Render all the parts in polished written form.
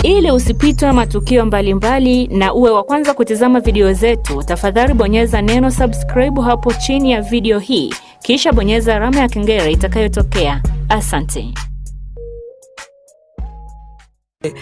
Ili usipitwe matukio mbalimbali na uwe wa kwanza kutizama video zetu, tafadhali bonyeza neno subscribe hapo chini ya video hii, kisha bonyeza alama ya kengele itakayotokea. Asante.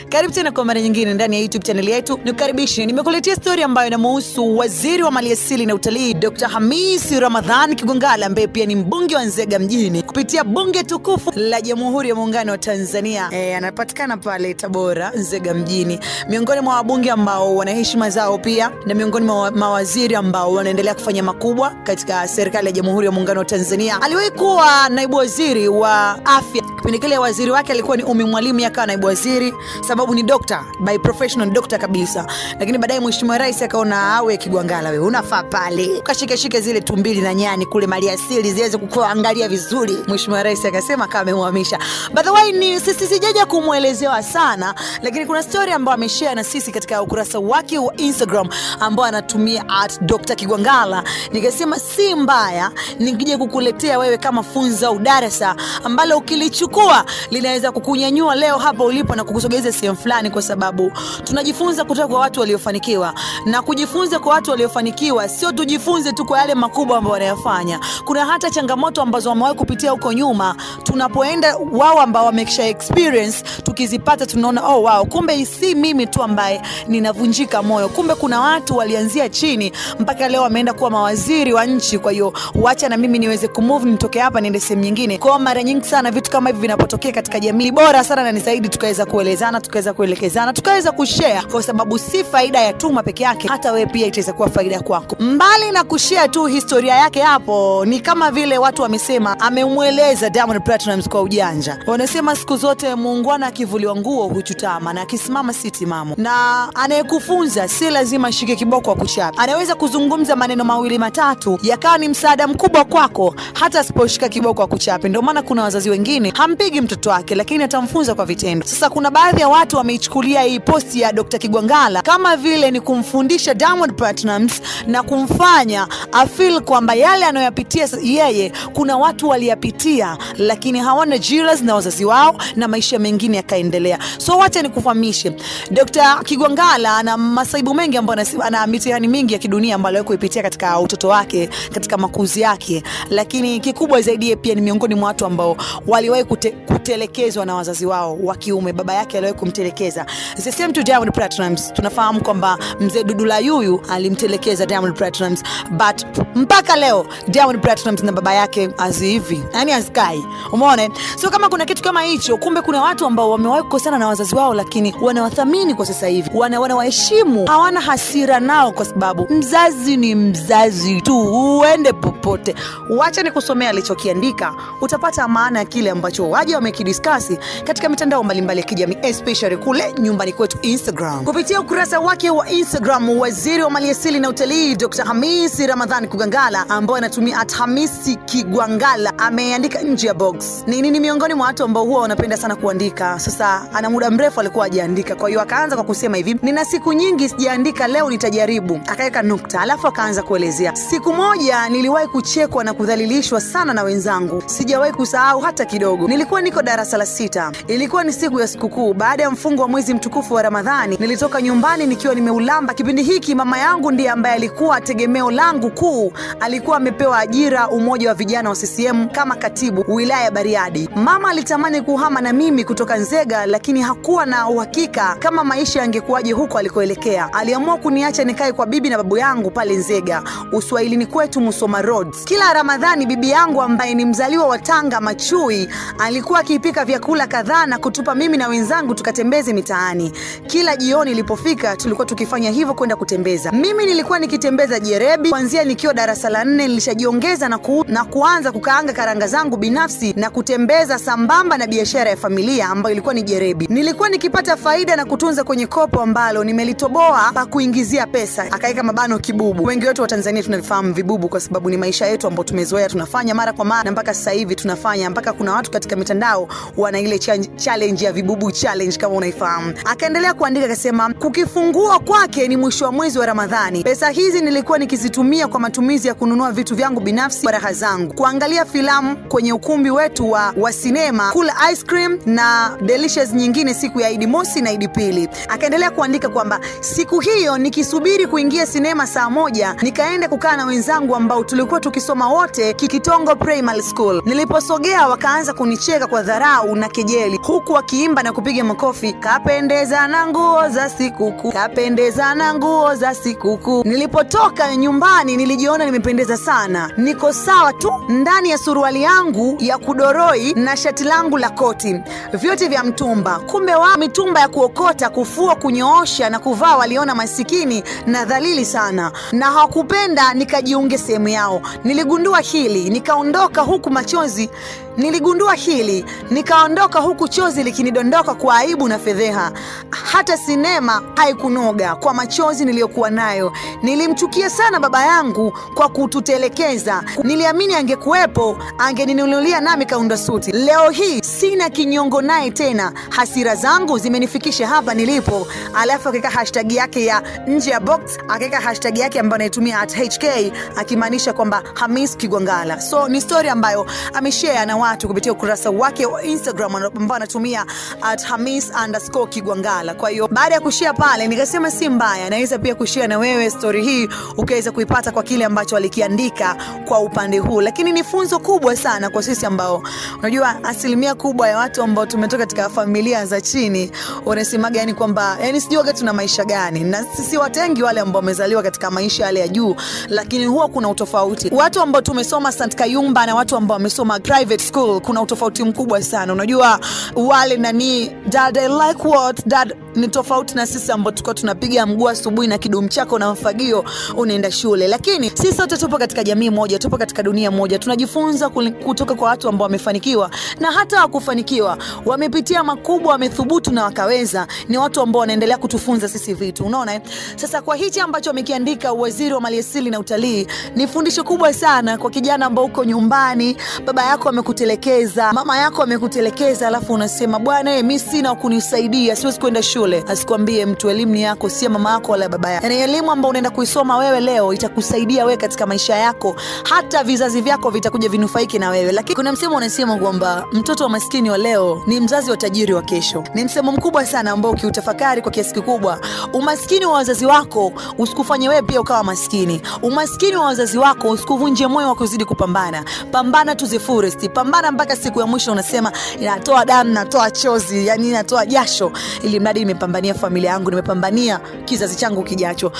Karibu tena kwa mara nyingine ndani ya YouTube channel yetu. Nikukaribishe, nimekuletea story ambayo inamhusu Waziri wa Maliasili na Utalii Dr. Hamisi Ramadhan Kigwangalla, ambaye pia ni mbunge wa Nzega mjini kupitia bunge tukufu la Jamhuri ya Muungano wa Tanzania. Anapatikana pale Tabora, Nzega mjini. Miongoni mwa wabunge ambao wana heshima zao pia, na miongoni mwa mawaziri ambao wanaendelea kufanya makubwa katika serikali ya Jamhuri ya Muungano wa Tanzania. Aliwahi kuwa naibu waziri wa afya. Kipindi kile waziri wake alikuwa ni Umi Mwalimu, akawa naibu waziri sababu ni doctor by professional, doctor kabisa. Lakini baadaye Mheshimiwa Rais akaona awe Kigwangalla, wewe unafaa pale ukashike zile tumbili na nyani kule maliasili ziweze kuangalia vizuri. Mheshimiwa Rais akasema kama amemhamisha. By the way, ni sisi sijaja kumuelezewa sana, lakini kuna story ambayo ameshare na sisi katika ukurasa wake wa Instagram ambao anatumia @Dr.Kigwangalla. Nikasema si mbaya nikije kukuletea wewe kama funzo au darasa ambalo ukilichukua linaweza kukunyanyua leo hapa ulipo na kukusogeza sehemu fulani, kwa sababu tunajifunza kutoka kwa watu waliofanikiwa. Na kujifunza kwa watu waliofanikiwa sio tujifunze tu kwa yale makubwa ambayo wanayafanya. Kuna hata changamoto ambazo wamewahi kupitia huko nyuma, tunapoenda wao ambao wamekisha experience, tukizipata tunaona oh wow, kumbe si mimi tu ambaye ninavunjika moyo. Kumbe kuna watu walianzia chini mpaka leo wameenda kuwa mawaziri wa nchi. Kwa hiyo wacha na mimi niweze kumove, nitoke hapa niende sehemu nyingine. Kwa mara nyingi sana vitu kama hivi vinapotokea katika jamii, bora sana na ni zaidi tukaweza kuelezana, tukaweza kuelekezana, tukaweza kushare, kwa sababu si faida ya Tuma peke yake, hata wewe pia itaweza kuwa faida kwako. Mbali na kushare tu historia yake hapo, ni kama vile watu wamesema amemueleza Diamond Platnumz kwa ujanja. Wanasema siku zote muungwana akivuliwa nguo huchutama, na akisimama si timamu. Na anayekufunza si lazima shike kiboko akuchape. Anaweza kuzungumza maneno mawili matatu yakawa ni msaada mkubwa kwako hata asiposhika kiboko akuchape. Ndio maana kuna wazazi wengine hampigi mtoto wake, lakini atamfunza kwa vitendo. Sasa kuna baadhi ya watu wameichukulia hii posti ya Dr. Kigwangalla kama vile ni kumfundisha Diamond Platnumz na kumfanya afeel kwamba yale anayoyapitia yeye kuna watu waliyapitia, lakini hawana jiras na wazazi wao na maisha mengine yakaendelea. So wacha nikufahamishe, Dr. Kigwangalla ana masaibu mengi ambayo ana mitihani mingi ya kidunia ambayo aliwahi kuipitia katika utoto wake, katika makuzi yake, lakini kikubwa zaidi pia ni miongoni mwa watu ambao waliwahi kutelekezwa na wazazi wao wa kiume. Baba yake aliwahi kumtelekeza. The same to Diamond Platnumz. Tunafahamu kwamba mzee Dudula Yuyu alimtelekeza Diamond Platnumz, but mpaka leo Diamond Platnumz na baba yake hivi, yani azkai. Umeona? So kama kuna kitu kama hicho, kumbe kuna watu ambao wamewahi kukosana na wazazi wao, lakini wanawathamini kwa sasa hivi, wanawaheshimu, hawana hasira nao, kwa sababu mzazi ni mzazi tu, uende popote. Wacha nikusomea alichokiandika, utapata maana ya kile ambacho waje wamekidiscuss katika mitandao mbalimbali ya kijamii, especially kule nyumbani kwetu Instagram. Kupitia ukurasa wake wa Instagram, Waziri wa Maliasili na Utalii Dr. Hamisi Ramadhan Kigwangalla, ambaye anatumia @Hamisi Kigwangalla, ameandika nje ya box. Ni miongoni mwa watu ambao huwa wanapenda sana kuandika. Sasa ana muda mrefu alikuwa hajaandika, kwa hiyo akaanza kwa kusema hivi: nina siku nyingi sijaandika, leo nitajaribu. Akaweka nukta, alafu akaanza kuelezea: siku moja niliwahi kuchekwa na kudhalilishwa sana na wenzangu, sijawahi kusahau hata kidogo. Nilikuwa niko darasa la 6. Ilikuwa ni siku ya sikukuu baada ya mfungo wa mwezi mtukufu wa Ramadhani. Nilitoka nyumbani nikiwa nimeulamba. Kipindi hiki mama yangu ndiye ambaye alikuwa tegemeo langu kuu. Alikuwa amepewa ajira umoja wa vijana wa CCM kama katibu wilaya ya Bariadi. Mama alitamani kuhama na mimi kutoka Nzega, lakini hakuwa na uhakika kama maisha yangekuwaje huko alikoelekea. Aliamua kuniacha nikae kwa bibi na babu yangu pale Nzega, Uswahilini kwetu Musoma Road. Kila Ramadhani bibi yangu ambaye ni mzaliwa wa Tanga Machui alikuwa akipika vyakula kadhaa na kutupa mimi na wenzangu tukatembeze mitaani. Kila jioni ilipofika tulikuwa tukifanya hivyo, kwenda kutembeza. Mimi nilikuwa nikitembeza jerebi kuanzia nikiwa darasa la 4. Nilishajiongeza na kuanza kukaanga karanga zangu binafsi na kutembeza sambamba na biashara ya familia ambayo ilikuwa ni jerebi. Nilikuwa nikipata faida na kutunza kwenye kopo ambalo nimelitoboa pa kuingizia pesa. Akaweka mabano kibubu. Wengi wetu wa Tanzania tunafahamu vibubu kwa sababu ni maisha yetu ambayo tumezoea, tunafanya mara kwa mara, na mpaka sasa hivi tunafanya, mpaka kuna watu katika mitandao wana ile challenge ya vibubu challenge. challenge kama unaifahamu. Akaendelea kuandika akasema, kukifungua kwake ni mwisho wa mwezi wa Ramadhani. Pesa hizi nilikuwa nikizitumia kwa matumizi ya kununua vitu vyangu binafsi kwa raha zangu, kuangalia filamu kwenye ukumbi wetu wa sinema, kula ice cream na delicious nyingine siku ya Idi Mosi na Idi Pili. Akaendelea kuandika kwamba siku hiyo nikisubiri kuingia sinema saa 1, nikaenda kukaa na wenzangu ambao tulikuwa tukisoma wote Kikitongo Primary School. Niliposogea wakaanza kunicheka kwa dharau na kejeli, huku wakiimba na kupiga makofi, kapendeza na nguo za sikukuu, kapendeza na nguo za sikukuu. Nilipotoka nyumbani nilijiona nimependeza sana, niko sawa tu ndani ya suruali yangu ya kudoroi na shati langu la koti, vyote vya mtumba. Kumbe wa mitumba ya kuokota, kufua, kunyoosha na kuvaa waliona masikini na dhalili sana, na hawakupenda nikajiunge sehemu yao. Niligundua hili nikaondoka huku chozi likinidondoka kwa aibu na fedheha. Hata sinema haikunoga kwa machozi niliyokuwa nayo. Nilimchukia sana baba yangu kwa kututelekeza. Niliamini angekuwepo angeninunulia nami kaunda suti. Leo hii sina kinyongo naye tena. Hasira zangu zimenifikisha hapa nilipo. Alafu akaweka hashtag yake ya nje ya box, akaweka hashtag yake ambayo anaitumia @HK, akimaanisha kwamba Hamis Kigwangalla. So ni story ambayo ameshare na watu kupitia ukurasa wake wa Instagram ambao anatumia @Hamis_Kigwangalla. Kwa hiyo baada ya kushare pale nikasema si mbaya, naweza pia kushare na wewe story hii ukaweza kuipata kwa kile ambacho alikiandika kwa upande huu. Lakini ni funzo kubwa sana kwa sisi ambao unajua asilimia kubwa ya watu ambao tumetoka katika familia za chini wanasemaga yani kwamba yani sijui wakati tuna maisha gani, na sisi watengi wale ambao wamezaliwa katika maisha yale ya juu, lakini huwa kuna utofauti. Watu ambao tumesoma St. Kayumba na watu ambao wamesoma private school kuna utofauti mkubwa sana. Unajua wale nani dad I like what dad ni tofauti na sisi ambao tulikuwa tunapiga mguu asubuhi na kidumu chako na mfagio unaenda shule. Lakini sisi sote tupo katika jamii moja, tupo katika dunia moja. Tunajifunza kutoka kwa watu ambao wamefanikiwa na hata hawakufanikiwa, wamepitia makubwa, wamethubutu na wakaweza. Ni watu ambao wanaendelea kutufunza sisi vitu, unaona. Sasa kwa hichi ambacho amekiandika Waziri wa Maliasili na Utalii ni fundisho kubwa sana kwa kijana ambao uko nyumbani, baba yako amekutelekeza, mama yako amekutelekeza, alafu unasema bwana mimi sina kunisaidia, siwezi kwenda shule. Asikwambie mtu elimu yako si mama yako wala baba yako. Yaani elimu ambayo unaenda kuisoma wewe leo itakusaidia wewe katika maisha yako, hata vizazi vyako vitakuja vinufaike na wewe. Lakini kuna msemo unasema kwamba mtoto wa maskini wa leo ni mzazi wa tajiri wa kesho. Ni msemo mkubwa sana ambao ukiutafakari kwa kiasi kikubwa, umaskini wa wazazi wako usikufanye wewe pia ukawa maskini. Umaskini wa wazazi wako usikuvunje moyo wa kuzidi kupambana. Pambana to the fullest. Pambana mpaka siku ya mwisho unasema inatoa damu, natoa chozi, yani inatoa jasho, ili mradi nimepambania familia yangu, nimepambania kizazi changu kijacho.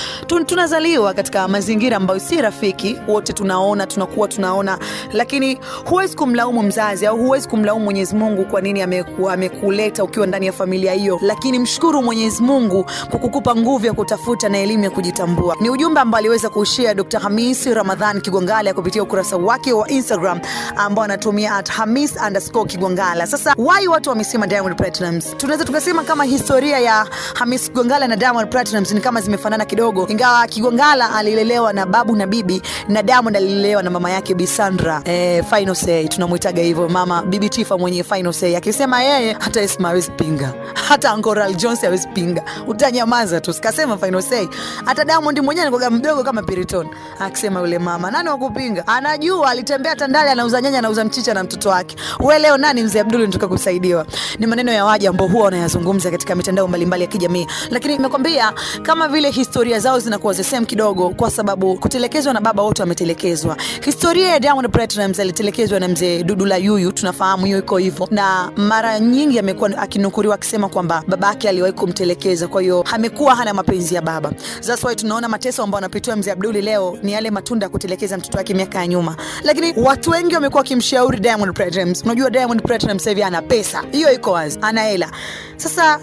Tunazaliwa katika mazingira ambayo si rafiki, wote tunaona, lakini huwezi kumlaumu mzazi au huwezi kumlaumu Mwenyezi Mungu kwa nini amekuleta ukiwa ndani ya familia hiyo. Lakini mshukuru Mwenyezi Mungu kwa kukupa nguvu ya kutafuta na elimu ya kujitambua. Ni ujumbe ambao aliweza kushare Dr. Hamis Ramadhan Kigwangalla kupitia ukurasa wake wa Instagram ambao anatumia @Hamis_Kigwangalla. Sasa why watu wamesema Diamond Platnumz? Tunaweza tukasema kama historia ya Hamis Kigwangalla na Diamond Platnumz ni kama zimefanana kidogo, ingawa Kigwangalla alilelewa na babu na bibi na Diamond alilelewa na mama yake Bi Sandra. Final say tunamuitaga hivyo, mama Bibi Tifa mwenye final say. Akisema yeye hata Esma hawezi pinga, hata Uncle Jones hawezi pinga, utanyamaza tu. Sikasema final say. Hata Diamond mwenyewe alikuwa mdogo kama Piriton, akisema yule mama nani wakupinga? Anajua alitembea Tandale, anauza nyanya, anauza mchicha na mtoto wake. Wewe leo nani mzee Abdul nitoka kusaidiwa? Ni maneno ya waja ambao huwa wanayazungumza katika mitandao mbalimbali ya kijamii. Lakini nimekwambia kama vile historia zao zinakuwa the same kidogo, kwa sababu kutelekezwa na baba wote wametelekezwa. Historia ya Diamond Platnumz alitelekezwa na mzee Dudula Yuyu, tunafahamu hiyo iko hivyo, na mara nyingi amekuwa akinukuriwa akisema kwamba babake aliwahi kumtelekeza, kwa hiyo amekuwa hana mapenzi ya baba. That's why tunaona mateso ambayo anapitia mzee Abduli leo ni yale matunda ya kutelekeza mtoto wake miaka ya nyuma. Lakini watu wengi wamekuwa kimshauri Diamond Platnumz. Unajua Diamond Platnumz hivi ana pesa, hiyo iko wazi, ana hela. Sasa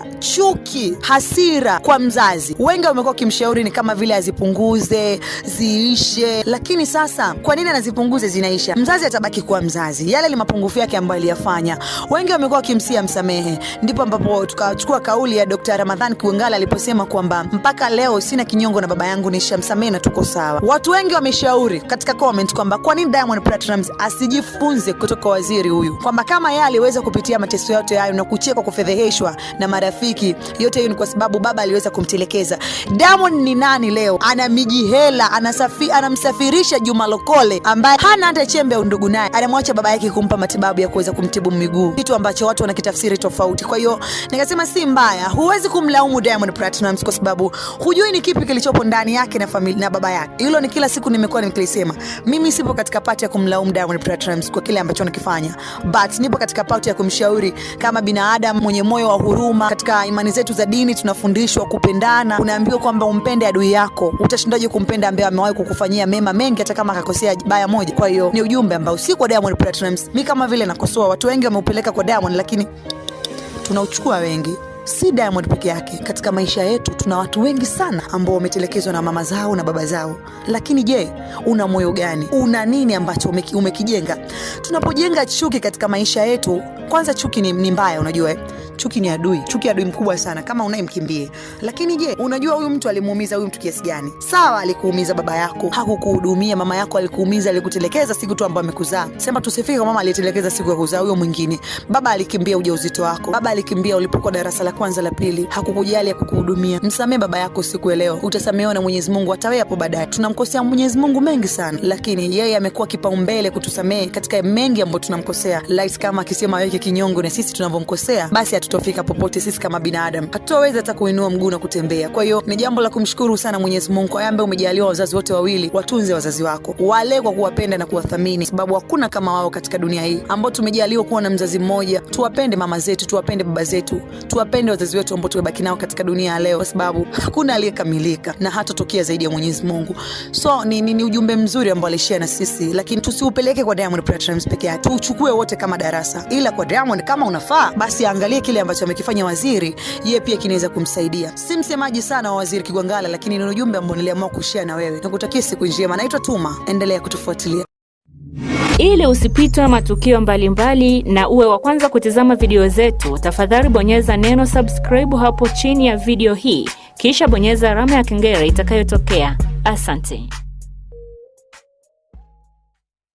chuki, hasira kwa mzazi. Wengi wamekuwa kimshauri ni kama vile azipunguze, ziishe. Lakini sasa kwa nini anazipunguze zinaisha? Mzazi atabaki kuwa mzazi. Yale ni mapungufu yake ambayo aliyafanya. Wengi wamekuwa kimsia msamehe. Ndipo ambapo tukachukua kauli ya Dr. Ramadhan Kigwangalla aliposema kwamba mpaka leo sina kinyongo na baba yangu, nishamsamehe na tuko sawa. Watu wengi wameshauri katika comment kwamba kwa nini Diamond Platnumz asijifunze kutoka waziri huyu, kwamba kama yeye aliweza kupitia mateso yote hayo na kuchekwa, kufedheheshwa na marafiki, yote hiyo ni kwa sababu baba aliweza kumtelekeza. Diamond ni nani leo? Ana miji hela, anamsafirisha Juma Lokole ambaye hana hata chembe ya undugu naye, anamwacha baba yake kumpa matibabu ya kuweza kumtibu miguu, kitu ambacho watu wanakitafsiri tofauti. Kwa hiyo nikasema si mbaya, huwezi kumlaumu Diamond Platnumz kwa sababu hujui ni kipi kilichopo ndani yake na familia na baba yake. Hilo ni kila siku nimekuwa nikilisema. Mimi sipo katika pati ya kumlaumu Diamond Platnumz kwa kile ambacho anakifanya, but nipo katika pati ya kumshauri kama binadamu mwenye moyo wa huruma. Katika imani zetu za dini tunafundishwa kupendana. Unaambiwa kwamba umpende adui yako. Utashindaje kumpenda ambaye amewahi kukufanyia mema mengi hata kama akakosea baya moja? Kwa hiyo ni ujumbe ambao si kwa Diamond Platnumz. Mimi kama vile nakosoa, watu wengi wameupeleka kwa Diamond, lakini tunauchukua wengi. Si Diamond peke yake. Katika maisha yetu tuna watu wengi sana ambao wametelekezwa na mama zao na baba zao. Lakini je, una moyo gani? Una nini ambacho umekijenga? Tunapojenga chuki katika maisha yetu, kwanza chuki ni mbaya, unajua chuki ni adui. Chuki adui mkubwa sana, kama unayemkimbie. Lakini je, unajua huyu mtu alimuumiza huyu mtu kiasi gani? Sawa, alikuumiza baba yako, hakukuhudumia. Mama yako alikuumiza, alikutelekeza siku tu ambayo amekuzaa. Sema tusifike kwa mama aliyetelekeza siku ya kuzaa, huyo mwingine. Baba alikimbia ujauzito wako. Baba alikimbia ulipokuwa darasa la kwanza la pili, hakukujali kukuhudumia. Msamee baba yako siku ya leo, utasamehewa na Mwenyezi Mungu hata wewe hapo baadaye. Tunamkosea Mwenyezi Mungu mengi sana, lakini yeye amekuwa kipaumbele kutusamehe katika mengi ambayo tunamkosea. Light kama akisema yeye kinyongo na sisi tunavyomkosea, basi hatutofika popote. Sisi kama binadamu hatutaweza hata kuinua mguu na kutembea. Kwa hiyo ni jambo la kumshukuru sana Mwenyezi Mungu kwa ambaye umejaliwa wazazi wote wawili. Watunze wazazi wako, wale kwa kuwapenda na kuwathamini, sababu hakuna kama wao katika dunia hii, ambao tumejaliwa kuwa na mzazi mmoja. Tuwapende mama zetu, tuwapende baba zetu, tuwapende wazazi wetu ambao tumebaki nao katika dunia ya leo, kwa sababu hakuna aliyekamilika na hatatokea zaidi ya Mwenyezi Mungu. So ni ujumbe mzuri ambao alishare na sisi, lakini tusiupeleke kwa Diamond Platnumz peke yake. Tuchukue wote kama darasa. Ila kwa Diamond kama unafaa, basi angalie kile ambacho amekifanya waziri, yeye pia kinaweza kumsaidia. Si msemaji sana wa Waziri Kigwangalla, lakini ni ujumbe ambao niliamua kushare na wewe. Nakutakia siku njema. Naitwa Tuma, endelea kutufuatilia. Ili usipitwe matukio mbalimbali na uwe wa kwanza kutizama video zetu, tafadhali bonyeza neno subscribe hapo chini ya video hii, kisha bonyeza alama ya kengele itakayotokea. Asante.